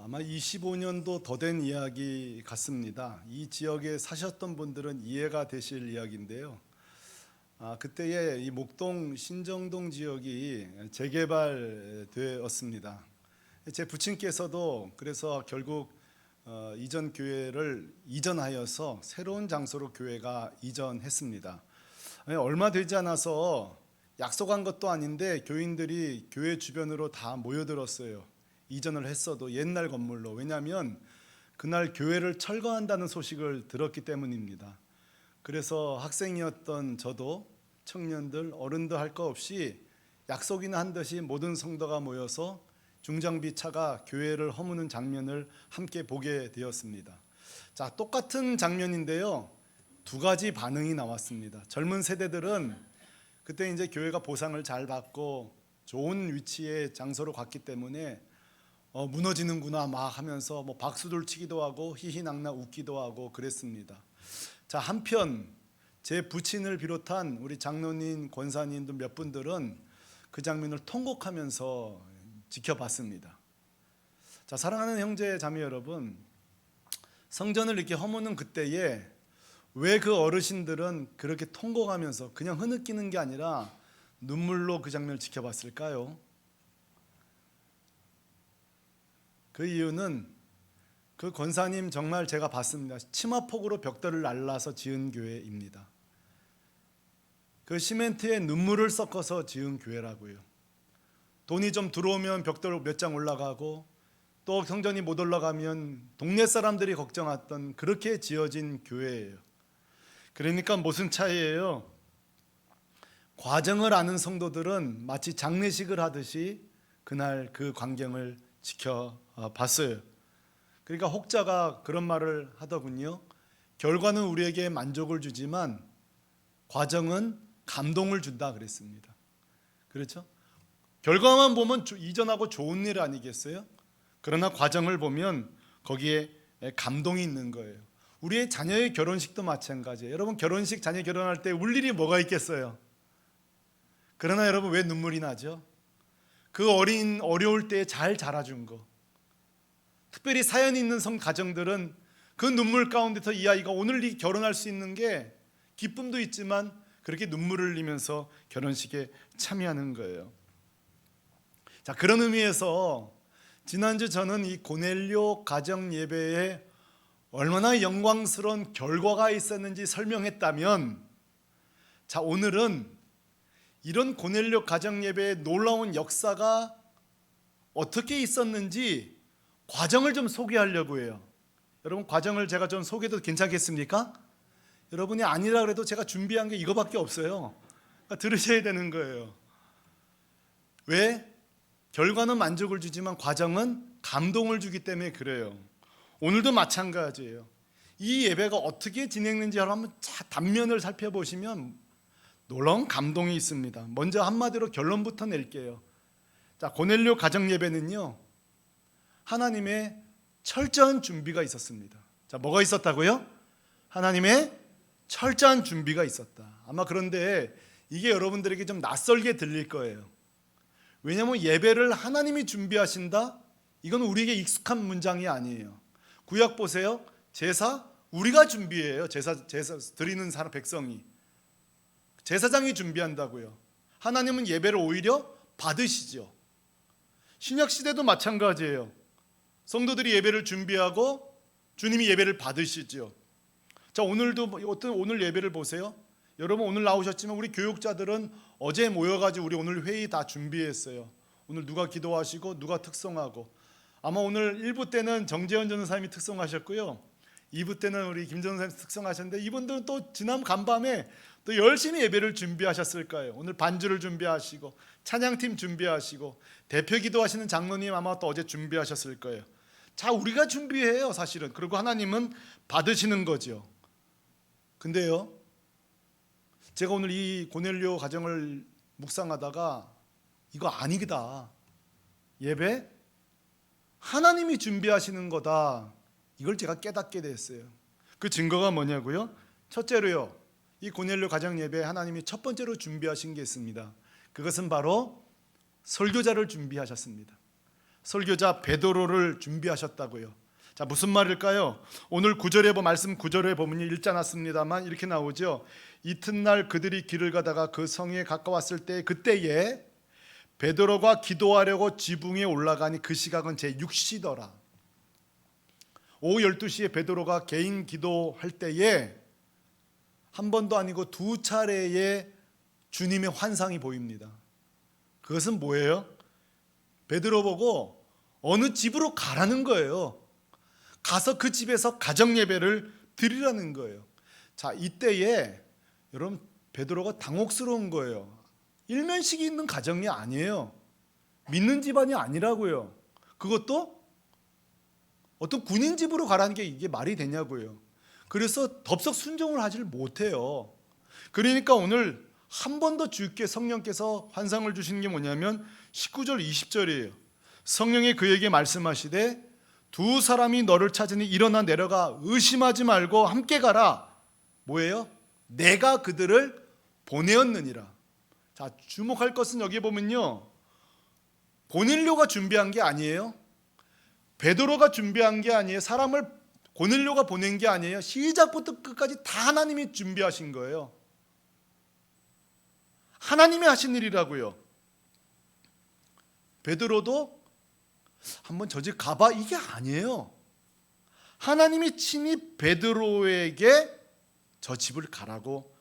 아마 25년도 더 된 이야기 같습니다. 이 지역에 사셨던 분들은 이해가 되실 이야기인데요. 그때에 이 목동 신정동 지역이 재개발되었습니다. 제 부친께서도 그래서 결국 이전 교회를 이전하여서 새로운 장소로 교회가 이전했습니다. 얼마 되지 않아서 약속한 것도 아닌데 교인들이 교회 주변으로 다 모여들었어요. 이전을 했어도 옛날 건물로. 왜냐하면 그날 교회를 철거한다는 소식을 들었기 때문입니다. 그래서 학생이었던 저도 청년들, 어른들 할 거 없이 약속이나 한 듯이 모든 성도가 모여서 중장비 차가 교회를 허무는 장면을 함께 보게 되었습니다. 자, 똑같은 장면인데요. 두 가지 반응이 나왔습니다. 젊은 세대들은 그때 이제 교회가 보상을 잘 받고 좋은 위치의 장소로 갔기 때문에 무너지는구나 막 하면서 뭐 박수들 치기도 하고 희희낙낙 웃기도 하고 그랬습니다. 자, 한편 제 부친을 비롯한 우리 장로님, 권사님들 몇 분들은 그 장면을 통곡하면서 지켜봤습니다. 자, 사랑하는 형제 자매 여러분, 성전을 이렇게 허무는 그때에 왜 그 어르신들은 그렇게 통곡하면서 그냥 흐느끼는 게 아니라 눈물로 그 장면을 지켜봤을까요? 그 이유는 그 권사님 정말 제가 봤습니다. 치마폭으로 벽돌을 날라서 지은 교회입니다. 그 시멘트에 눈물을 섞어서 지은 교회라고요. 돈이 좀 들어오면 벽돌 몇 장 올라가고 또 성전이 못 올라가면 동네 사람들이 걱정했던 그렇게 지어진 교회예요. 그러니까 무슨 차이예요? 과정을 아는 성도들은 마치 장례식을 하듯이 그날 그 광경을 지켜봤어요. 그러니까 혹자가 그런 말을 하더군요. 결과는 우리에게 만족을 주지만 과정은 감동을 준다 그랬습니다. 그렇죠? 결과만 보면 이전하고 좋은 일 아니겠어요? 그러나 과정을 보면 거기에 감동이 있는 거예요. 우리의 자녀의 결혼식도 마찬가지예요. 여러분, 결혼식 자녀 결혼할 때 울 일이 뭐가 있겠어요? 그러나 여러분, 왜 눈물이 나죠? 그 어려울 때 잘 자라준 거. 특별히 사연 있는 가정들은 그 눈물 가운데서 이 아이가 오늘 이 결혼할 수 있는 게 기쁨도 있지만 그렇게 눈물을 흘리면서 결혼식에 참여하는 거예요. 자, 그런 의미에서 지난주 저는 이 고넬료 가정 예배에 얼마나 영광스러운 결과가 있었는지 설명했다면, 자, 오늘은 이런 고넬료 가정 예배의 놀라운 역사가 어떻게 있었는지 과정을 좀 소개하려고 해요. 여러분, 과정을 제가 좀 소개해도 괜찮겠습니까? 여러분이 아니라 그래도 제가 준비한 게 이거밖에 없어요. 그러니까 들으셔야 되는 거예요. 왜? 결과는 만족을 주지만 과정은 감동을 주기 때문에 그래요. 오늘도 마찬가지예요. 이 예배가 어떻게 진행되는지 한번 단면을 살펴보시면 놀라운 감동이 있습니다. 먼저 한마디로 결론부터 낼게요. 자, 고넬료 가정 예배는요, 하나님의 철저한 준비가 있었습니다. 자, 뭐가 있었다고요? 하나님의 철저한 준비가 있었다. 아마 그런데 이게 여러분들에게 좀 낯설게 들릴 거예요. 왜냐하면 예배를 하나님이 준비하신다? 이건 우리에게 익숙한 문장이 아니에요. 구약 보세요. 제사 우리가 준비해요. 제사 드리는 사람, 백성이. 제사장이 준비한다고요. 하나님은 예배를 오히려 받으시죠. 신약 시대도 마찬가지예요. 성도들이 예배를 준비하고 주님이 예배를 받으시죠. 자, 오늘도 오늘 예배를 보세요. 여러분, 오늘 나오셨지만 우리 교육자들은 어제 모여가지고 우리 오늘 회의 다 준비했어요. 오늘 누가 기도하시고 누가 특송하고, 아마 오늘 1부 때는 정재현 전사님이 특송하셨고요, 2부 때는 우리 김 전사님이 특송하셨는데, 이분들은 또 지난 간밤에 또 열심히 예배를 준비하셨을 거예요. 오늘 반주를 준비하시고 찬양팀 준비하시고 대표 기도하시는 장로님 아마 또 어제 준비하셨을 거예요. 자, 우리가 준비해요 사실은. 그리고 하나님은 받으시는 거죠. 근데요, 제가 오늘 이 고넬료 가정을 묵상하다가 이거 아니다, 예배 하나님이 준비하시는 거다, 이걸 제가 깨닫게 됐어요. 그 증거가 뭐냐고요? 첫째로요, 이 고넬료 가정 예배 하나님이 첫 번째로 준비하신 게 있습니다. 그것은 바로 설교자를 준비하셨습니다. 설교자 베드로를 준비하셨다고요. 자, 무슨 말일까요? 오늘 말씀 9절에 보면 읽지 않았습니다만 이렇게 나오죠. 이튿날 그들이 길을 가다가 그 성에 가까웠을 때 그때에 베드로가 기도하려고 지붕에 올라가니 그 시각은 제6시더라. 오후 12시에 베드로가 개인 기도할 때에 한 번도 아니고 두 차례의 주님의 환상이 보입니다. 그것은 뭐예요? 베드로 보고 어느 집으로 가라는 거예요. 가서 그 집에서 가정 예배를 드리라는 거예요. 자, 이때에 여러분 베드로가 당혹스러운 거예요. 일면식이 있는 가정이 아니에요. 믿는 집안이 아니라고요. 그것도 어떤 군인 집으로 가라는 게 이게 말이 되냐고요. 그래서 덥석 순종을 하질 못해요. 그러니까 오늘 한 번 더 주께 성령께서 환상을 주시는 게 뭐냐면 19절 20절이에요. 성령이 그에게 말씀하시되 두 사람이 너를 찾으니 일어나 내려가 의심하지 말고 함께 가라. 뭐예요? 내가 그들을 보내었느니라. 자, 주목할 것은 여기 보면요, 고넬료가 준비한 게 아니에요. 베드로가 준비한 게 아니에요. 사람을 고넬료가 보낸 게 아니에요. 시작부터 끝까지 다 하나님이 준비하신 거예요. 하나님이 하신 일이라고요. 베드로도 한번 저 집 가봐 이게 아니에요. 하나님이 친히 베드로에게 저 집을 가라고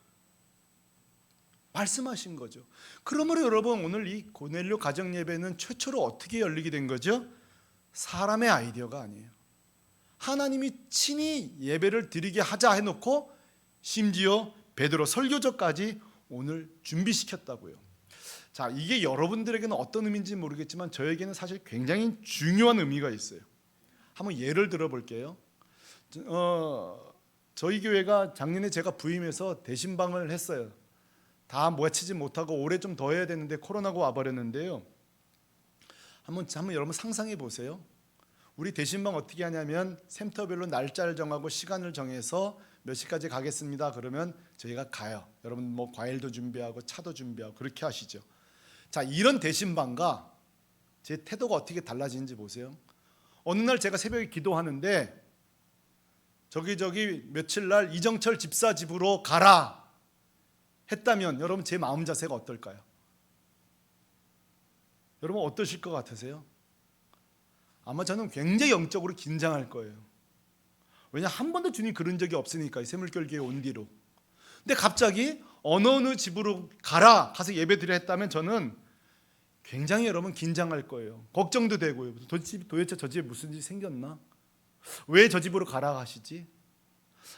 말씀하신 거죠. 그러므로 여러분 오늘 이 고넬료 가정 예배는 최초로 어떻게 열리게 된 거죠? 사람의 아이디어가 아니에요. 하나님이 친히 예배를 드리게 하자 해놓고 심지어 베드로 설교자까지 오늘 준비시켰다고요. 자, 이게 여러분들에게는 어떤 의미인지 모르겠지만 저에게는 사실 굉장히 중요한 의미가 있어요. 한번 예를 들어 볼게요. 저희 교회가 작년에 제가 부임해서 대신방을 했어요. 다 모아치지 못하고 올해 좀 더 해야 되는데 코로나가 와버렸는데요. 한번 여러분 상상해 보세요. 우리 대신방 어떻게 하냐면 센터별로 날짜를 정하고 시간을 정해서 몇 시까지 가겠습니다. 그러면 저희가 가요. 여러분 뭐 과일도 준비하고 차도 준비하고 그렇게 하시죠. 자, 이런 대신방과 제 태도가 어떻게 달라지는지 보세요. 어느 날 제가 새벽에 기도하는데 저기 며칠 날 이정철 집사 집으로 가라 했다면 여러분 제 마음 자세가 어떨까요? 여러분 어떠실 것 같으세요? 아마 저는 굉장히 영적으로 긴장할 거예요. 왜냐 한 번도 주님 그런 적이 없으니까 새물결교에 온 뒤로. 근데 갑자기 어느 집으로 가서 예배드려 했다면 저는 굉장히 여러분 긴장할 거예요. 걱정도 되고요. 도대체 저 집에 무슨 일이 생겼나? 왜 저 집으로 가라 하시지?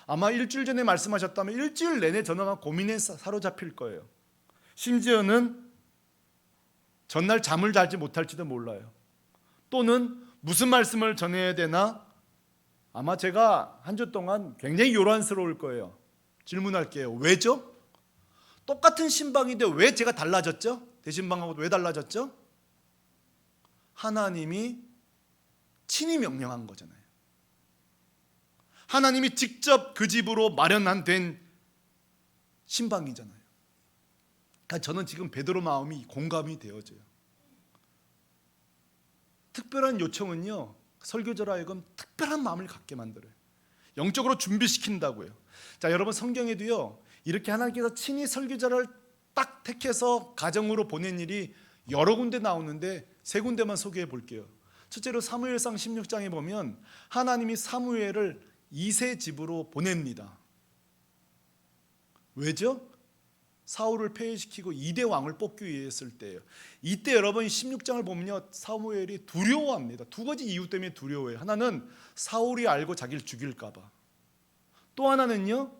아마 일주일 전에 말씀하셨다면 일주일 내내 저는 고민에 사로잡힐 거예요. 심지어는 전날 잠을 자지 못할지도 몰라요. 또는 무슨 말씀을 전해야 되나? 아마 제가 한 주 동안 굉장히 요란스러울 거예요. 질문할게요. 왜죠? 똑같은 신방인데 왜 제가 달라졌죠? 대신방하고 왜 달라졌죠? 하나님이 친히 명령한 거잖아요. 하나님이 직접 그 집으로 마련한 된 신방이잖아요. 그러니까 저는 지금 베드로 마음이 공감이 되어져요. 특별한 요청은요, 설교자로 하여금 특별한 마음을 갖게 만들어요. 영적으로 준비시킨다고요. 자, 여러분 성경에도요, 이렇게 하나님께서 친히 설교자를 딱 택해서 가정으로 보낸 일이 여러 군데 나오는데 세 군데만 소개해 볼게요. 첫째로 사무엘상 16장에 보면 하나님이 사무엘을 이새 집으로 보냅니다. 왜죠? 사울을 폐위시키고 2대 왕을 뽑기 위해 했을 때예요. 이때 여러분 16장을 보면요, 사무엘이 두려워합니다. 두 가지 이유 때문에 두려워해요. 하나는 사울이 알고 자기를 죽일까 봐. 또 하나는요,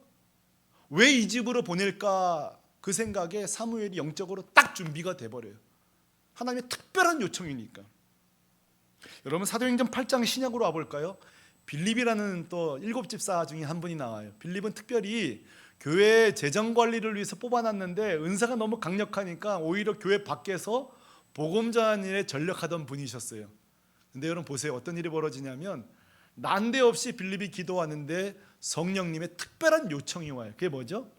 왜 이 집으로 보낼까 그 생각에 사무엘이 영적으로 딱 준비가 돼버려요. 하나님의 특별한 요청이니까. 여러분 사도행전 8장 신약으로 와볼까요? 빌립이라는 또 7집사 중에 한 분이 나와요. 빌립은 특별히 교회 재정관리를 위해서 뽑아놨는데 은사가 너무 강력하니까 오히려 교회 밖에서 복음 전하는 일에 전력하던 분이셨어요. 근데 여러분 보세요. 어떤 일이 벌어지냐면 난데없이 빌립이 기도하는데 성령님의 특별한 요청이 와요. 그게 뭐죠?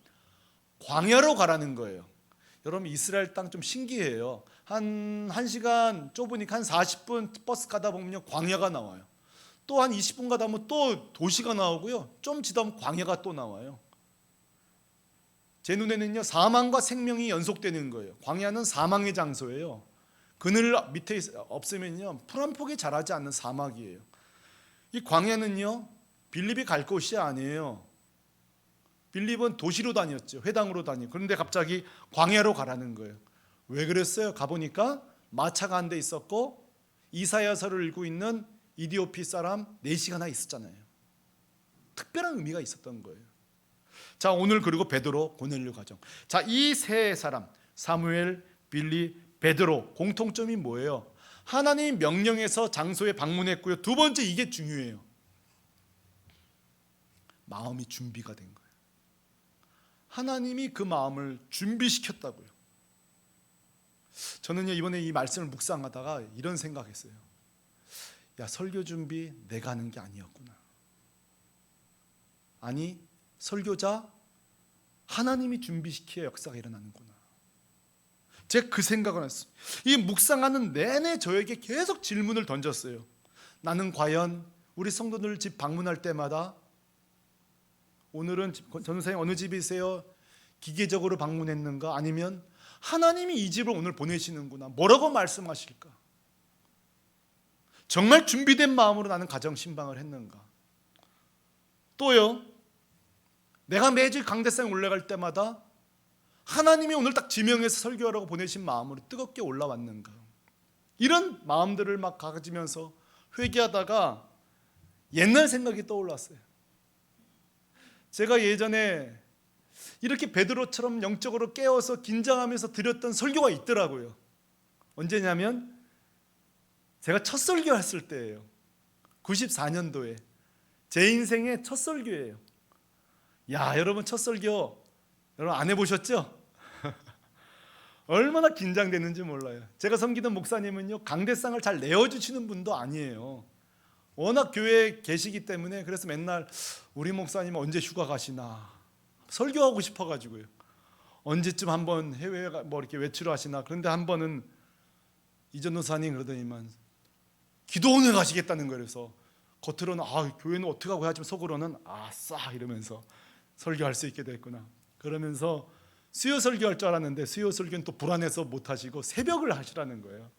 광야로 가라는 거예요. 여러분 이스라엘 땅 좀 신기해요. 한 1시간 좁으니까 한 40분 버스 가다 보면 광야가 나와요. 또 한 20분 가다 보면 또 도시가 나오고요. 좀 지다 보면 광야가 또 나와요. 제 눈에는요, 사망과 생명이 연속되는 거예요. 광야는 사망의 장소예요. 그늘 밑에 없으면요, 풀 한 폭이 자라지 않는 사막이에요. 이 광야는요, 빌립이 갈 곳이 아니에요. 빌립은 도시로 다녔죠. 회당으로 다니고. 그런데 갑자기 광야로 가라는 거예요. 왜 그랬어요? 가보니까 마차가 한 대 있었고 이사야서를 읽고 있는 이디오피 사람 4시 하나 있었잖아요. 특별한 의미가 있었던 거예요. 자, 오늘 그리고 베드로, 고넬료 가정. 자, 이 세 사람 사무엘, 빌립, 베드로 공통점이 뭐예요? 하나님 명령해서 장소에 방문했고요. 두 번째, 이게 중요해요. 마음이 준비가 된 거예요. 하나님이 그 마음을 준비시켰다고요. 저는요, 이번에 이 말씀을 묵상하다가 이런 생각했어요. 야, 설교 준비 내가 하는 게 아니었구나. 아니, 설교자 하나님이 준비시켜야 역사가 일어나는구나. 제가 그 생각을 했어요. 이 묵상하는 내내 저에게 계속 질문을 던졌어요. 나는 과연 우리 성도들 집 방문할 때마다 오늘은 전도사님 어느 집이세요? 기계적으로 방문했는가? 아니면 하나님이 이 집을 오늘 보내시는구나. 뭐라고 말씀하실까? 정말 준비된 마음으로 나는 가정 신방을 했는가? 또요, 내가 매주 강대상에 올라갈 때마다 하나님이 오늘 딱 지명해서 설교하라고 보내신 마음으로 뜨겁게 올라왔는가? 이런 마음들을 막 가지면서 회개하다가 옛날 생각이 떠올랐어요. 제가 예전에 이렇게 베드로처럼 영적으로 깨어서 긴장하면서 드렸던 설교가 있더라고요. 언제냐면 제가 첫 설교했을 때예요. 94년도에 제 인생의 첫 설교예요. 야, 여러분 첫 설교 여러분 안 해보셨죠? 얼마나 긴장되는지 몰라요. 제가 섬기던 목사님은요, 강대상을 잘 내어주시는 분도 아니에요. 워낙 교회에 계시기 때문에 그래서 맨날 우리 목사님 언제 휴가 가시나 설교하고 싶어가지고요. 언제쯤 한번 해외 뭐 이렇게 외출을 하시나. 그런데 한 번은 이전 노사님 그러더니만 기도원에 가시겠다는 거예요. 그래서 겉으로는 교회는 어떻게 하고 하지만 속으로는 아싸 이러면서 설교할 수 있게 됐구나. 그러면서 수요 설교할 줄 알았는데 수요 설교는 또 불안해서 못 하시고 새벽을 하시라는 거예요.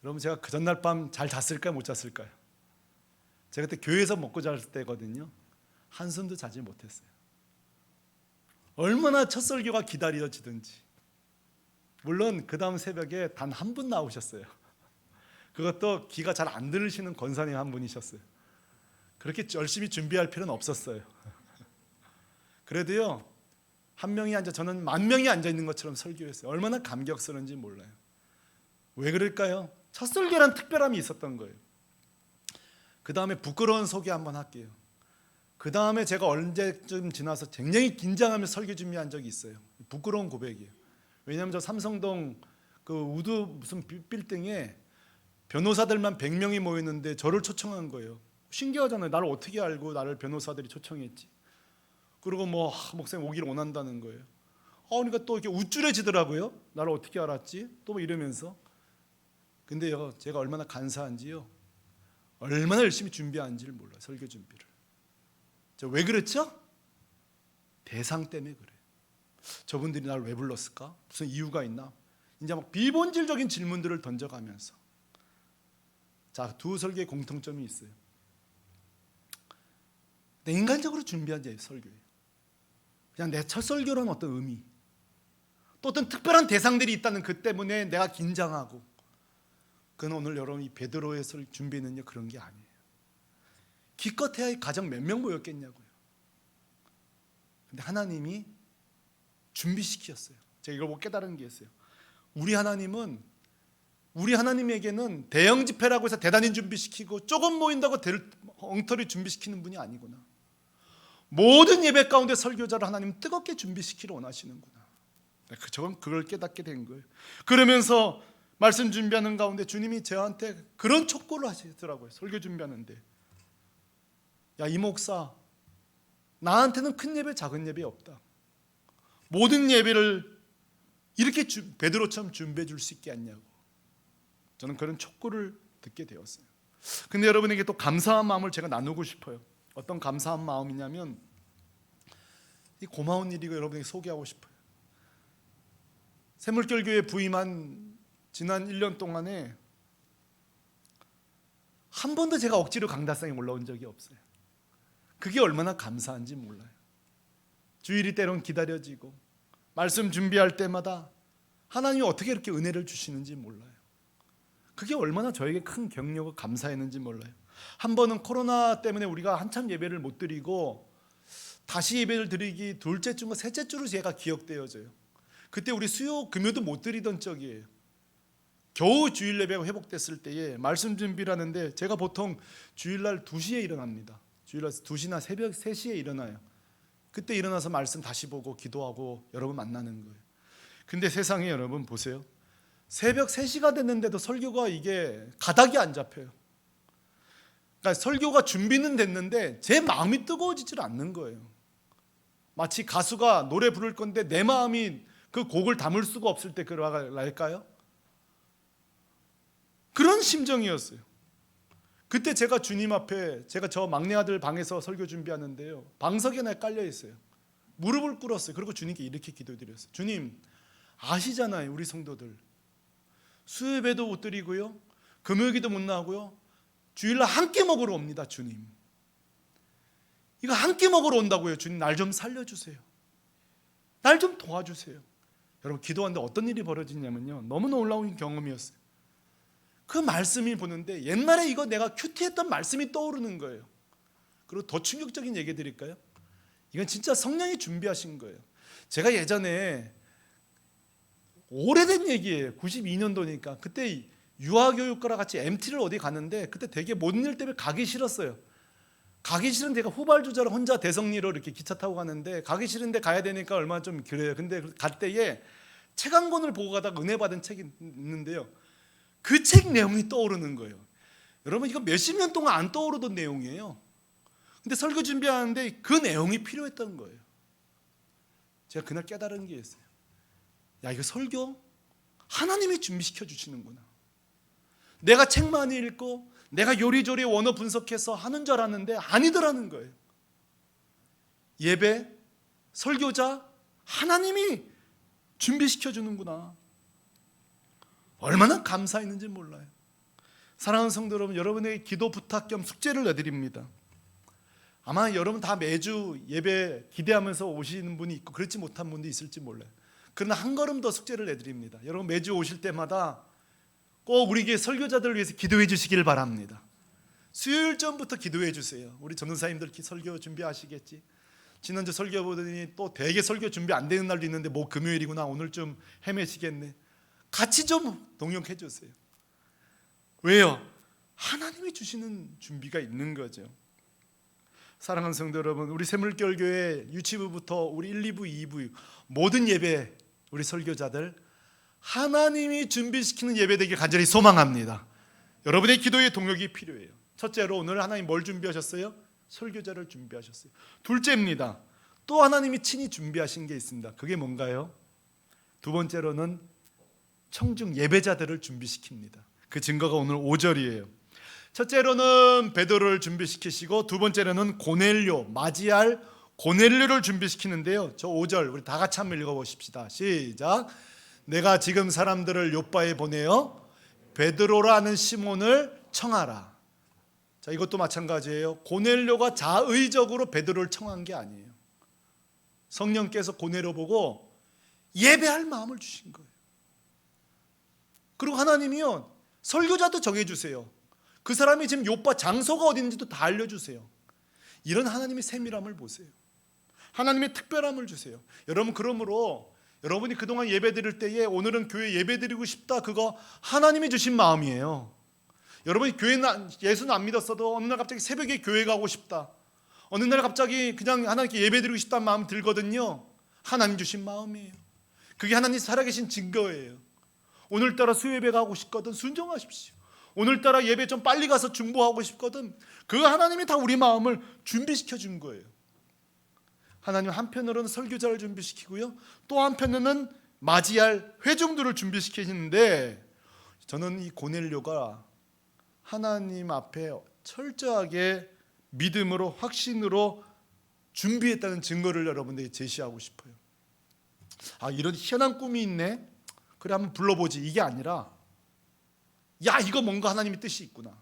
여러분 제가 그 전날 밤 잘 잤을까요? 못 잤을까요? 제가 그때 교회에서 먹고 잘 때거든요. 한숨도 자지 못했어요. 얼마나 첫 설교가 기다려지든지. 물론 그 다음 새벽에 단 한 분 나오셨어요. 그것도 귀가 잘 안 들으시는 권사님 한 분이셨어요. 그렇게 열심히 준비할 필요는 없었어요. 그래도요, 한 명이 앉아, 저는 10,000명이 앉아 있는 것처럼 설교했어요. 얼마나 감격스러운지 몰라요. 왜 그럴까요? 첫 설교란 특별함이 있었던 거예요. 그 다음에 부끄러운 소개 한번 할게요. 그 다음에 제가 언제쯤 지나서 굉장히 긴장하면서 설교 준비한 적이 있어요. 부끄러운 고백이에요. 왜냐하면 저 삼성동 그 우드 무슨 빌딩에 변호사들만 100명이 모였는데 저를 초청한 거예요. 신기하잖아요. 나를 어떻게 알고 나를 변호사들이 초청했지. 그리고 뭐 목사님 오기를 원한다는 거예요. 그러니까 또 이렇게 우쭐해지더라고요. 나를 어떻게 알았지? 또 뭐 이러면서. 근데요, 제가 얼마나 간사한지요, 얼마나 열심히 준비한지를 몰라요. 설교 준비를. 저 왜 그랬죠? 대상 때문에 그래요. 저분들이 나를 왜 불렀을까? 무슨 이유가 있나? 이제 막 비본질적인 질문들을 던져가면서. 자, 두 설교의 공통점이 있어요. 내 인간적으로 준비한 제 설교예요. 그냥 내 첫 설교라는 어떤 의미, 또 어떤 특별한 대상들이 있다는 그 때문에 내가 긴장하고. 그건 오늘 여러분 이 베드로의 준비는요, 그런 게 아니에요. 기껏해야 가정 몇 명 모였겠냐고요. 근데 하나님이 준비시켰어요. 제가 이걸 보고 깨달은 게 있어요. 우리 하나님에게는 대형 집회라고 해서 대단히 준비시키고 조금 모인다고 엉터리 준비시키는 분이 아니구나. 모든 예배 가운데 설교자를 하나님 뜨겁게 준비시키려 원하시는구나. 저건 그걸 깨닫게 된 거예요. 그러면서 말씀 준비하는 가운데 주님이 저한테 그런 촉구를 하시더라고요. 설교 준비하는데. 야, 이 목사, 나한테는 큰 예배 작은 예배 없다. 모든 예배를 이렇게 베드로처럼 준비해 줄 수 있게 했냐고 저는 그런 촉구를 듣게 되었어요. 근데 여러분에게 또 감사한 마음을 제가 나누고 싶어요. 어떤 감사한 마음이냐면 이 고마운 일이고 여러분에게 소개하고 싶어요. 샘물결교회 부임한 지난 1년 동안에 한 번도 제가 억지로 강다상에 올라온 적이 없어요. 그게 얼마나 감사한지 몰라요. 주일이 때론 기다려지고 말씀 준비할 때마다 하나님이 어떻게 이렇게 은혜를 주시는지 몰라요. 그게 얼마나 저에게 큰 격려가 감사했는지 몰라요. 한 번은 코로나 때문에 우리가 한참 예배를 못 드리고 다시 예배를 드리기 둘째 주인가 셋째 주로 제가 기억되어져요. 그때 우리 수요 금요도 못 드리던 적이에요. 겨우 주일 예배가 회복됐을 때에 말씀 준비를 하는데 제가 보통 주일날 2시에 일어납니다. 주일날 2시나 새벽 3시에 일어나요. 그때 일어나서 말씀 다시 보고 기도하고 여러분 만나는 거예요. 근데 세상에 여러분 보세요. 새벽 3시가 됐는데도 설교가 이게 가닥이 안 잡혀요. 그러니까 설교가 준비는 됐는데 제 마음이 뜨거워지질 않는 거예요. 마치 가수가 노래 부를 건데 내 마음이 그 곡을 담을 수가 없을 때 그럴까요? 그런 심정이었어요. 그때 제가 주님 앞에 제가 저 막내 아들 방에서 설교 준비하는데요. 방석에 나 깔려 있어요. 무릎을 꿇었어요. 그리고 주님께 이렇게 기도드렸어요. 주님 아시잖아요. 우리 성도들 수요예배도 못 드리고요. 금요일기도 못 나오고요. 주일날 한 끼 먹으러 옵니다. 주님 이거 한 끼 먹으러 온다고요. 주님 날 좀 살려주세요. 날 좀 도와주세요. 여러분 기도하는데 어떤 일이 벌어지냐면요. 너무나 놀라운 경험이었어요. 그 말씀이 보는데 옛날에 이거 내가 큐티했던 말씀이 떠오르는 거예요. 그리고 더 충격적인 얘기 드릴까요? 이건 진짜 성령이 준비하신 거예요. 제가 예전에 오래된 얘기예요. 92년도니까 그때 유아교육과랑 같이 MT를 어디 갔는데 그때 되게 모든 일 때문에 가기 싫었어요. 가기 싫은 데가 후발주자로 혼자 대성리로 이렇게 기차 타고 가는데 가기 싫은데 가야 되니까 얼마나 좀 그래요. 근데 갈 때에 책 한 권을 보고 가다가 은혜 받은 책이 있는데요. 그 책 내용이 떠오르는 거예요. 여러분 이거 몇십 년 동안 안 떠오르던 내용이에요. 근데 설교 준비하는데 그 내용이 필요했던 거예요. 제가 그날 깨달은 게 있어요. 야 이거 설교 하나님이 준비시켜 주시는구나. 내가 책 많이 읽고 내가 요리조리 원어 분석해서 하는 줄 알았는데 아니더라는 거예요. 예배, 설교자 하나님이 준비시켜 주는구나. 얼마나 감사했는지 몰라요. 사랑하는 성도 여러분, 여러분에게 기도 부탁 겸 숙제를 내드립니다. 아마 여러분 다 매주 예배 기대하면서 오시는 분이 있고 그렇지 못한 분도 있을지 몰라요. 그러나 한 걸음 더 숙제를 내드립니다. 여러분 매주 오실 때마다 꼭 우리 교회 설교자들을 위해서 기도해 주시기를 바랍니다. 수요일 전부터 기도해 주세요. 우리 전도사님들 설교 준비하시겠지. 지난주 설교 보더니 또 대개 설교 준비 안 되는 날도 있는데 뭐 금요일이구나 오늘 좀 헤매시겠네. 같이 좀 동역해 주세요. 왜요? 하나님이 주시는 준비가 있는 거죠. 사랑하는 성도 여러분, 우리 샘물결교회 유치부부터 우리 1, 2부, 2부 모든 예배 우리 설교자들 하나님이 준비시키는 예배 되길 간절히 소망합니다. 여러분의 기도의 동력이 필요해요. 첫째로 오늘 하나님 뭘 준비하셨어요? 설교자를 준비하셨어요. 둘째입니다. 또 하나님이 친히 준비하신 게 있습니다. 그게 뭔가요? 두 번째로는 청중 예배자들을 준비시킵니다. 그 증거가 오늘 5절이에요. 첫째로는 베드로를 준비시키시고 두 번째로는 고넬료, 맞이할 고넬료를 준비시키는데요. 저 5절 우리 다 같이 한번 읽어보십시다. 시작. 내가 지금 사람들을 요바에 보내어 베드로라는 시몬을 청하라. 자, 이것도 마찬가지예요. 고넬료가 자의적으로 베드로를 청한 게 아니에요. 성령께서 고넬료 보고 예배할 마음을 주신 거예요. 그리고 하나님이요 설교자도 정해주세요. 그 사람이 지금 요바 장소가 어딘지도 다 알려주세요. 이런 하나님의 세밀함을 보세요. 하나님의 특별함을 주세요. 여러분 그러므로 여러분이 그동안 예배 드릴 때에 오늘은 교회 예배 드리고 싶다, 그거 하나님이 주신 마음이에요. 여러분이 예수는 안 믿었어도 어느 날 갑자기 새벽에 교회 가고 싶다, 어느 날 갑자기 그냥 하나님께 예배 드리고 싶다는 마음 들거든요. 하나님 주신 마음이에요. 그게 하나님 살아계신 증거예요. 오늘따라 수요예배 가고 싶거든 순종하십시오. 오늘따라 예배 좀 빨리 가서 중보하고 싶거든 그 하나님이 다 우리 마음을 준비시켜 준 거예요. 하나님 한편으로는 설교자를 준비시키고요, 또 한편으로는 맞이할 회중들을 준비시키시는데, 저는 이 고넬료가 하나님 앞에 철저하게 믿음으로 확신으로 준비했다는 증거를 여러분들에게 제시하고 싶어요. 이런 희한한 꿈이 있네, 그래 한번 불러보지, 이게 아니라 야, 이거 뭔가 하나님의 뜻이 있구나,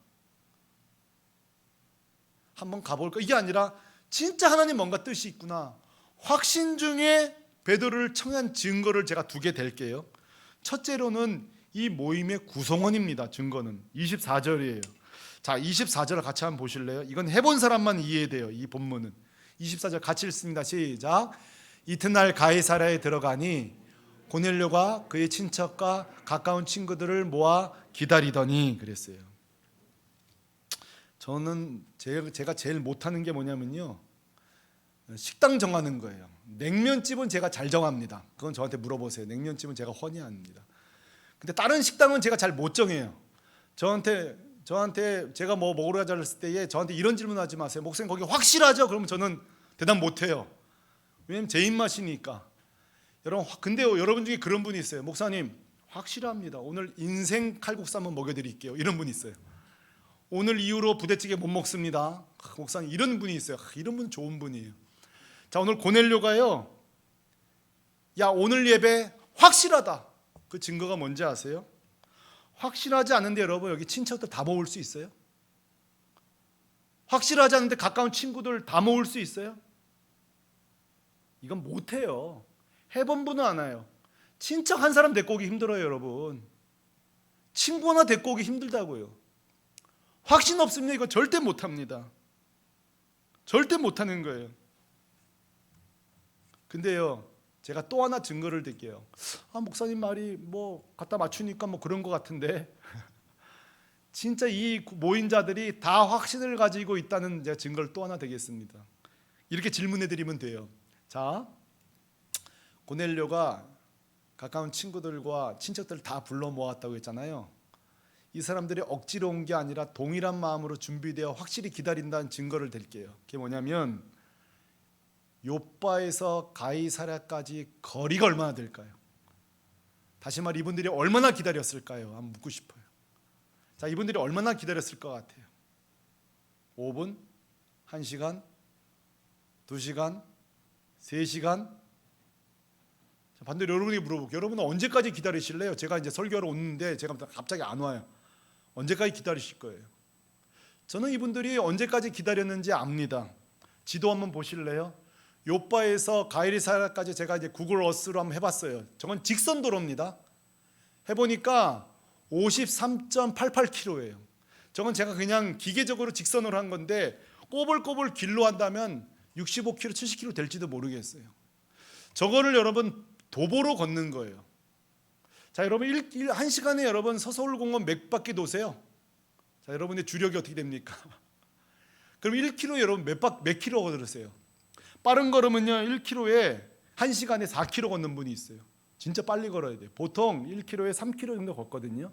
한번 가볼까, 이게 아니라 진짜 하나님 뭔가 뜻이 있구나. 확신 중에 베드로를 청한 증거를 제가 두 개 댈게요. 첫째로는 이 모임의 구성원입니다. 증거는 24절이에요. 자, 24절을 같이 한번 보실래요? 이건 해본 사람만 이해돼요. 이 본문은 24절 같이 읽습니다. 시작. 이튿날 가이사랴에 들어가니 고넬료가 그의 친척과 가까운 친구들을 모아 기다리더니 그랬어요. 저는 제가 제일 못하는 게 뭐냐면요, 식당 정하는 거예요. 냉면집은 제가 잘 정합니다. 그건 저한테 물어보세요. 냉면집은 제가 훤히 압니다. 근데 다른 식당은 제가 잘 못 정해요. 저한테 제가 뭐 먹으러 가자 했을 때에 저한테 이런 질문하지 마세요. 목사님 거기 확실하죠? 그러면 저는 대답 못 해요. 왜냐면 제 입맛이니까. 근데요, 여러분 중에 그런 분이 있어요. 목사님 확실합니다. 오늘 인생 칼국수 한번 먹여드릴게요. 이런 분이 있어요. 오늘 이후로 부대찌개 못 먹습니다. 목사님, 이런 분이 있어요. 이런 분 좋은 분이에요. 자, 오늘 고넬료가요, 야, 오늘 예배 확실하다. 그 증거가 뭔지 아세요? 확실하지 않은데 여러분, 여기 친척들 다 모을 수 있어요? 확실하지 않은데 가까운 친구들 다 모을 수 있어요? 이건 못해요. 해본 분은 아나요. 친척 한 사람 데리고 오기 힘들어요. 여러분, 친구 하나 데리고 오기 힘들다고요. 확신 없으면 이거 절대 못합니다. 절대 못하는 거예요. 근데요, 제가 또 하나 증거를 드릴게요. 목사님 말이 뭐 갖다 맞추니까 뭐 그런 것 같은데 진짜 이 모인 자들이 다 확신을 가지고 있다는 제가 증거를 또 하나 드리겠습니다. 이렇게 질문해 드리면 돼요. 자, 고넬료가 가까운 친구들과 친척들을 다 불러 모았다고 했잖아요. 이 사람들이 억지로 온 게 아니라 동일한 마음으로 준비되어 확실히 기다린다는 증거를 드릴게요. 그게 뭐냐면, 요빠에서 가이사랴까지 거리가 얼마나 될까요? 다시 말해, 이분들이 얼마나 기다렸을까요? 한번 묻고 싶어요. 자, 이분들이 얼마나 기다렸을 것 같아요? 5분? 1시간? 2시간? 3시간? 반대로 여러분이 물어볼게요. 여러분은 언제까지 기다리실래요? 제가 이제 설교하러 오는데 제가 갑자기 안 와요. 언제까지 기다리실 거예요? 저는 이분들이 언제까지 기다렸는지 압니다. 지도 한번 보실래요? 요빠에서 가이사랴까지 제가 이제 구글 어스로 한번 해봤어요. 저건 직선 도로입니다. 해보니까 53.88km예요. 저건 제가 그냥 기계적으로 직선으로 한 건데 꼬불꼬불 길로 한다면 65km, 70km 될지도 모르겠어요. 저거를 여러분 도보로 걷는 거예요. 자, 여러분 1시간에 여러분 서서울공원 몇 바퀴 도세요? 자, 여러분의 주력이 어떻게 됩니까? 그럼 1km 여러분 몇 킬로 걸으세요? 빠른 걸음은요, 1km에 1시간에 4km 걷는 분이 있어요. 진짜 빨리 걸어야 돼요. 보통 1km에 3km 정도 걷거든요.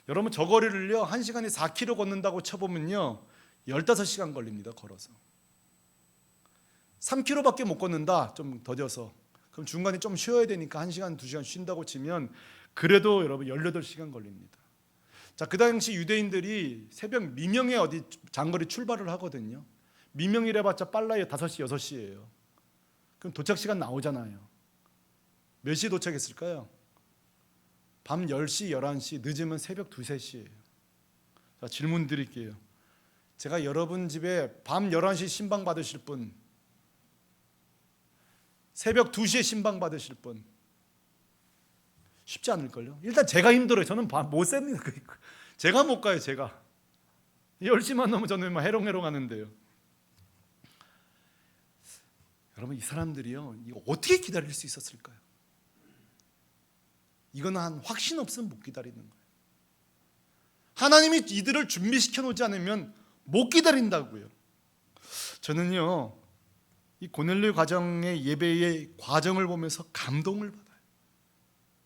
여러분 저 거리를요 1시간에 4km 걷는다고 쳐보면요 15시간 걸립니다. 걸어서 3km밖에 못 걷는다, 좀 더뎌서. 그럼 중간에 좀 쉬어야 되니까 1시간, 2시간 쉰다고 치면 그래도 여러분 18시간 걸립니다. 자, 그 당시 유대인들이 새벽 미명에 어디 장거리 출발을 하거든요. 미명이라 봤자 빨라야 5시, 6시예요. 그럼 도착 시간 나오잖아요. 몇 시에 도착했을까요? 밤 10시, 11시, 늦으면 새벽 2, 3시예요. 자, 질문 드릴게요. 제가 여러분 집에 밤 11시 신방 받으실 분, 새벽 2시에 신방 받으실 분 쉽지 않을걸요? 일단 제가 힘들어요. 저는 못 셉니다. 제가 못 가요. 제가 10시만 넘으면 저는 막 해롱해롱 하는데요. 여러분, 이 사람들이요 이거 어떻게 기다릴 수 있었을까요? 이건 한 확신 없으면 못 기다리는 거예요. 하나님이 이들을 준비시켜 놓지 않으면 못 기다린다고요. 저는요 이 고넬료 가정의 예배의 과정을 보면서 감동을 받아요.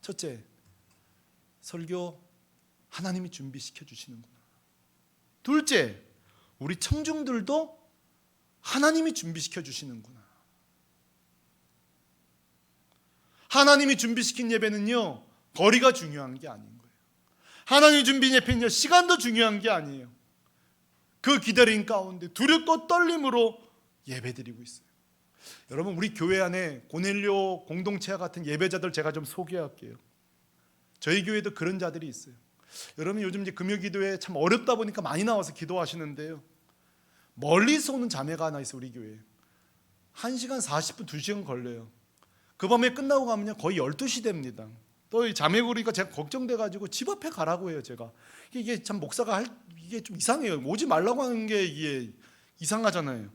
첫째, 설교 하나님이 준비시켜 주시는구나. 둘째, 우리 청중들도 하나님이 준비시켜 주시는구나. 하나님이 준비시킨 예배는요, 거리가 중요한 게 아닌 거예요. 하나님이 준비한 예배는요, 시간도 중요한 게 아니에요. 그 기다림 가운데 두렵고 떨림으로 예배드리고 있어요. 여러분, 우리 교회 안에 고넬료 공동체와 같은 예배자들 제가 좀 소개할게요. 저희 교회도 그런 자들이 있어요. 여러분, 요즘 이제 금요기도에 참 어렵다 보니까 많이 나와서 기도하시는데요, 멀리서 오는 자매가 하나 있어요. 우리 교회에 1시간 40분 2시간 걸려요. 그 밤에 끝나고 가면요 거의 12시 됩니다. 또 이 자매 그러니까 제가 걱정돼가지고 집 앞에 가라고 해요. 제가 이게 참 목사가 이게 좀 이상해요. 오지 말라고 하는 게 이게 이상하잖아요.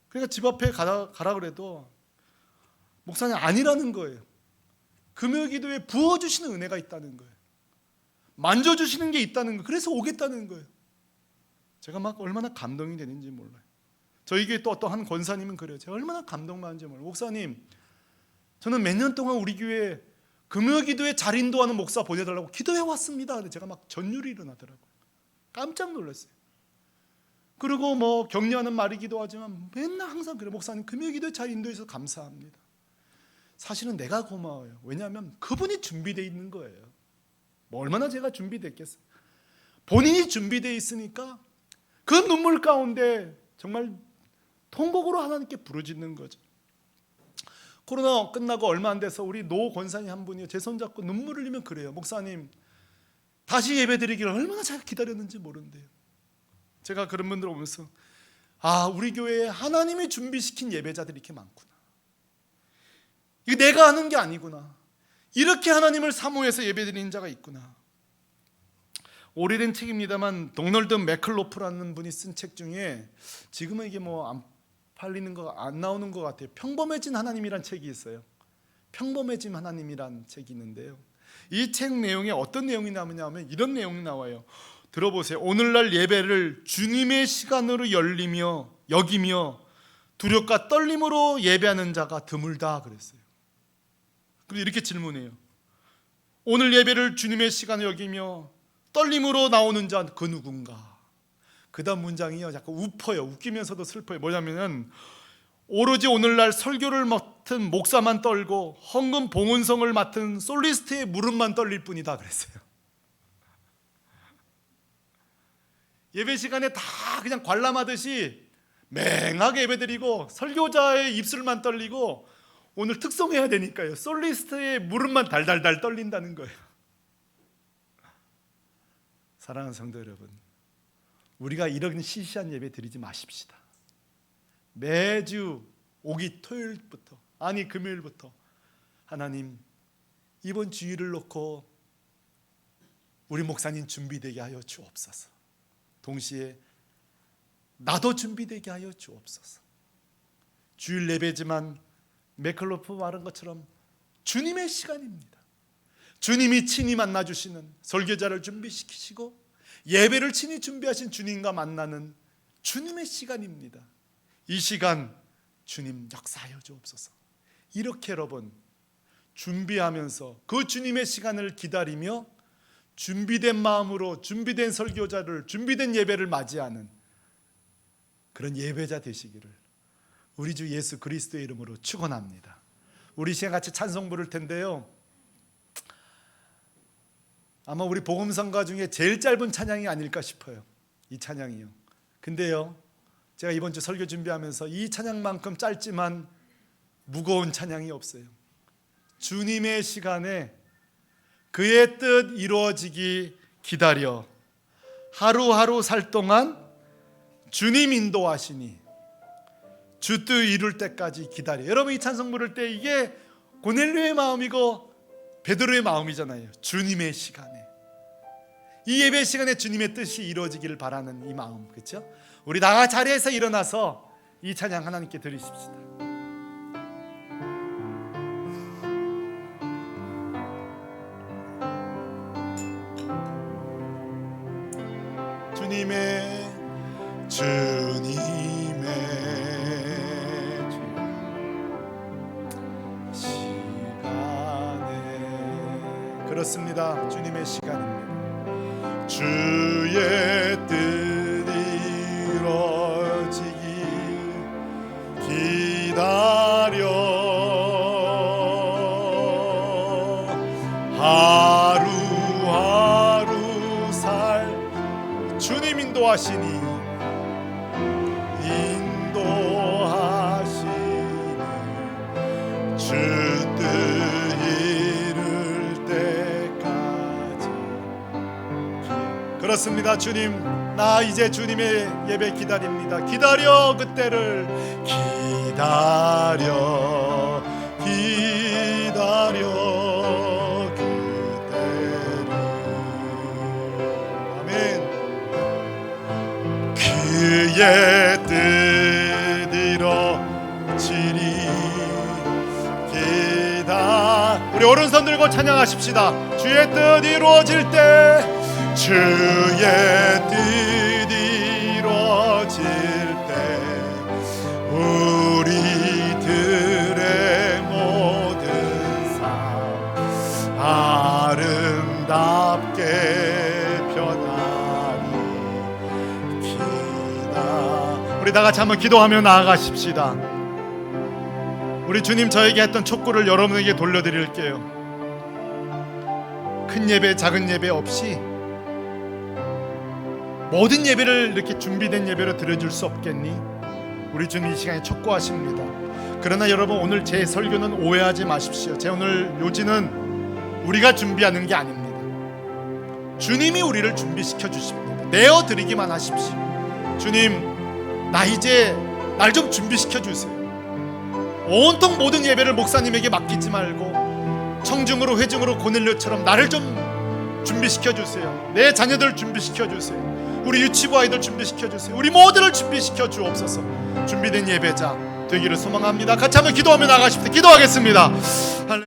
그러니까 집 앞에 가라 그래도 목사님 아니라는 거예요. 금요기도에 부어주시는 은혜가 있다는 거예요. 만져주시는 게 있다는 거예요. 그래서 오겠다는 거예요. 제가 막 얼마나 감동이 되는지 몰라요. 저희 교회 또 한 권사님은 그래요. 제가 얼마나 감동받는지 몰라요. 목사님, 저는 몇 년 동안 우리 교회 금요기도에 잘 인도하는 목사 보내달라고 기도해 왔습니다. 근데 제가 막 전율이 일어나더라고요. 깜짝 놀랐어요. 그리고 뭐 격려하는 말이기도 하지만 맨날 항상 그래. 목사님 금요기도에 잘 인도해서 감사합니다. 사실은 내가 고마워요. 왜냐하면 그분이 준비되어 있는 거예요. 뭐 얼마나 제가 준비됐겠어요. 본인이 준비되어 있으니까 그 눈물 가운데 정말 통곡으로 하나님께 부르짖는 거죠. 코로나 끝나고 얼마 안 돼서 우리 노 권사님 한 분이 제 손 잡고 눈물을 흘리면 그래요. 목사님, 다시 예배드리기를 얼마나 잘 기다렸는지 모른대요. 제가 그런 분들 오면서 우리 교회에 하나님이 준비시킨 예배자들이 이렇게 많구나. 이거 내가 하는 게 아니구나. 이렇게 하나님을 사모해서 예배드리는 자가 있구나. 오래된 책입니다만 도널드 맥클로프라는 분이 쓴 책 중에 지금은 이게 뭐 안 팔리는 거 안 나오는 것 같아요. 평범해진 하나님이란 책이 있어요. 평범해진 하나님이란 책이 있는데요, 이 책 내용에 어떤 내용이 나오냐면 이런 내용이 나와요. 들어보세요. 오늘날 예배를 주님의 시간으로 여기며 두렵과 떨림으로 예배하는 자가 드물다 그랬어요. 그리고 이렇게 질문해요. 오늘 예배를 주님의 시간을 여기며 떨림으로 나오는 자 그 누군가? 그 다음 문장이요, 약간 웃어요. 웃기면서도 슬퍼요. 뭐냐면은 오로지 오늘날 설교를 맡은 목사만 떨고 헌금 봉헌성을 맡은 솔리스트의 무릎만 떨릴 뿐이다 그랬어요. 예배 시간에 다 그냥 관람하듯이 맹하게 예배드리고 설교자의 입술만 떨리고 오늘 특송해야 되니까요, 솔리스트의 무릎만 달달달 떨린다는 거예요. 사랑하는 성도 여러분, 우리가 이런 시시한 예배 드리지 마십시다. 매주 오기 토요일부터 금요일부터 하나님, 이번 주일을 놓고 우리 목사님 준비되게 하여 주옵소서. 동시에 나도 준비되게 하여 주옵소서. 주일 예배지만 맥클로프 말한 것처럼 주님의 시간입니다. 주님이 친히 만나주시는 설교자를 준비시키시고 예배를 친히 준비하신 주님과 만나는 주님의 시간입니다. 이 시간 주님 역사하여 주옵소서. 이렇게 여러분 준비하면서 그 주님의 시간을 기다리며 준비된 마음으로 준비된 설교자를, 준비된 예배를 맞이하는 그런 예배자 되시기를 우리 주 예수 그리스도의 이름으로 축원합니다. 우리 시간 같이 찬송 부를 텐데요, 아마 우리 복음성가 중에 제일 짧은 찬양이 아닐까 싶어요. 이 찬양이요. 근데요, 제가 이번 주 설교 준비하면서 이 찬양만큼 짧지만 무거운 찬양이 없어요. 주님의 시간에 그의 뜻 이루어지기 기다려 하루하루 살 동안 주님 인도하시니 주 뜻 이룰 때까지 기다려. 여러분, 이 찬송 부를 때 이게 고넬료의 마음이고 베드로의 마음이잖아요. 주님의 시간에, 이 예배 시간에 주님의 뜻이 이루어지기를 바라는 이 마음, 그렇죠? 우리 다 자리에서 일어나서 이 찬양 하나님께 드리십시다. 주님의 시간에, 그렇습니다. 주님의 시간입니다. 주의 뜻 이루어지기 기다려 주님 인도하시니 주 뜻 이룰 때까지. 그렇습니다. 주님, 나 이제 주님의 예배 기다립니다. 기다려 그때를, 기다려 그때를. 아멘. 그의 뜻 이루어지리. 우리 오른손 들고 찬양하십시다. 주의 뜻 이루어질 때, 주의 뜻 이루어질 때 우리들의 모든 삶 아름답게 변하리. 우리 다 같이 한번 기도하며 나아가십시다. 우리 주님 저에게 했던 촉구를 여러분에게 돌려드릴게요. 큰 예배 작은 예배 없이 모든 예배를 이렇게 준비된 예배로 드려줄 수 없겠니? 우리 주님 이 시간에 촉구하십니다. 그러나 여러분, 오늘 제 설교는 오해하지 마십시오. 제 오늘 요지는 우리가 준비하는 게 아닙니다. 주님이 우리를 준비시켜 주십니다. 내어드리기만 하십시오. 주님, 나 이제 날 좀 준비시켜 주세요. 온통 모든 예배를 목사님에게 맡기지 말고 청중으로 회중으로 고넬료처럼 나를 좀 준비시켜 주세요. 내 자녀들 준비시켜 주세요. 우리 유치부 아이들 준비시켜 주세요. 우리 모두를 준비시켜 주옵소서. 준비된 예배자 되기를 소망합니다. 같이 한번 기도하며 나가십시다. 기도하겠습니다.